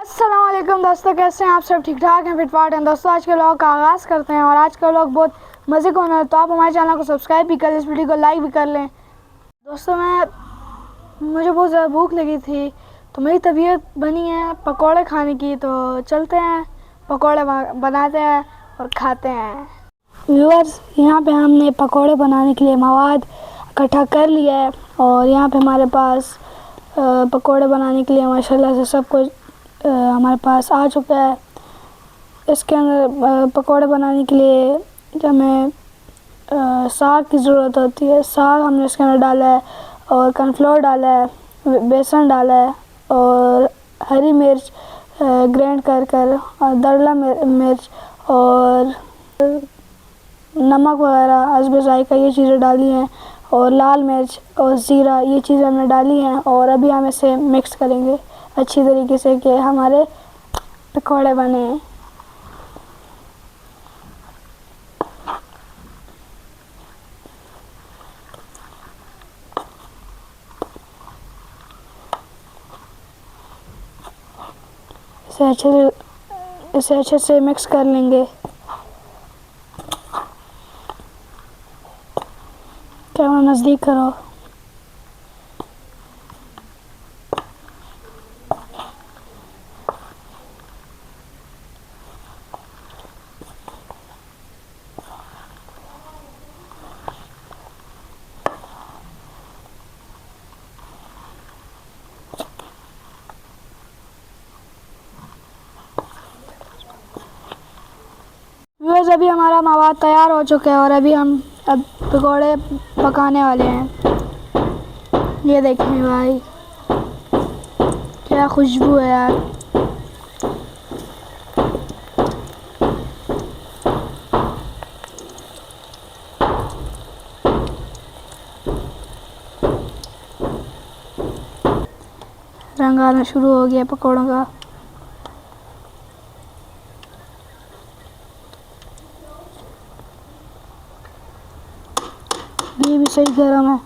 अस्सलाम वालेकुम दोस्तों, कैसे हैं आप सब? ठीक ठाक हैं, फिटफाट हैं दोस्तों। आज के व्लॉग का आगाज़ करते हैं और आज का व्लॉग बहुत मज़े का होना है, तो आप हमारे चैनल को सब्सक्राइब भी कर लें, इस वीडियो को लाइक भी कर लें। दोस्तों मुझे बहुत ज़्यादा भूख लगी थी, तो मेरी तबीयत बनी है पकौड़े खाने की, तो चलते हैं पकौड़े बनाते हैं और खाते हैं। व्यूअर्स, यहाँ पे हमने पकौड़े बनाने के लिए मवाद इकट्ठा कर लिया है और यहाँ पे हमारे पास पकौड़े बनाने के लिए माशाल्लाह से सब कुछ हमारे पास आ चुका है। इसके अंदर पकौड़े बनाने के लिए जो हमें साग की ज़रूरत होती है, साग हमने इसके अंदर डाला है और कॉर्नफ्लोर डाला है, बेसन डाला है और हरी मिर्च ग्राइंड कर और दरला मिर्च और नमक वगैरह हस्ब ज़ायक़ा ये चीज़ें डाली हैं और लाल मिर्च और ज़ीरा ये चीज़ें हमने डाली हैं। और अभी हम इसे मिक्स करेंगे अच्छी तरीके से कि हमारे पकौड़े बने। इसे अच्छे से मिक्स कर लेंगे। कैमरा नज़दीक करो। बस अभी हमारा मवाद तैयार हो चुका है और अभी हम पकौड़े पकाने वाले हैं। ये देखें भाई, क्या खुशबू है यार। रंग आना शुरू हो गया पकौड़ों का। ये भी सही गर्म है।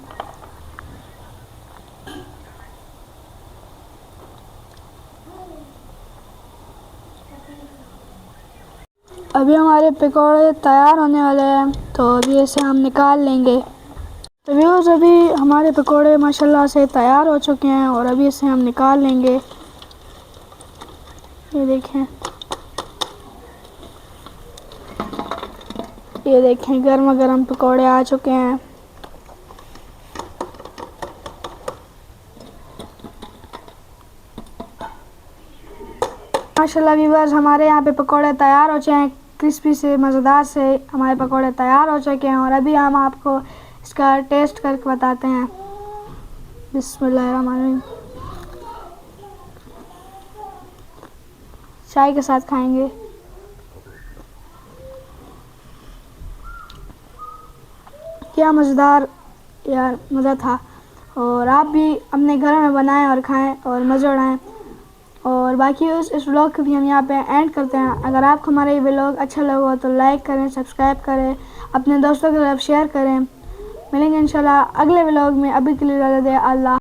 अभी हमारे पकौड़े तैयार होने वाले हैं, तो अभी इसे हम निकाल लेंगे। तो व्यूअर्स, अभी हमारे पकौड़े माशाल्लाह से तैयार हो चुके हैं और अभी इसे हम निकाल लेंगे। ये देखें गर्मा गर्म पकौड़े आ चुके हैं। माशाल्लाह व्यूअर्स, हमारे यहाँ पे पकौड़े तैयार हो चुके हैं, क्रिस्पी से मज़ेदार से हमारे पकौड़े तैयार हो चुके हैं और अभी हम आपको इसका टेस्ट करके बताते हैं। बिस्मिल्लाहिर्रहमानिर्रहीम। चाय के साथ खाएंगे। क्या मज़ेदार यार, मज़ा था। और आप भी अपने घर में बनाएं और खाएं और मज़े उड़ाएं। और बाकी इस व्लॉग को भी हम यहाँ पे एंड करते हैं। अगर आपको हमारा ये व्लॉग अच्छा लगा तो लाइक करें, सब्सक्राइब करें, अपने दोस्तों के साथ शेयर करें। मिलेंगे इंशाल्लाह अगले व्लॉग में। अभी के लिए इजाज़त दें। अल्लाह।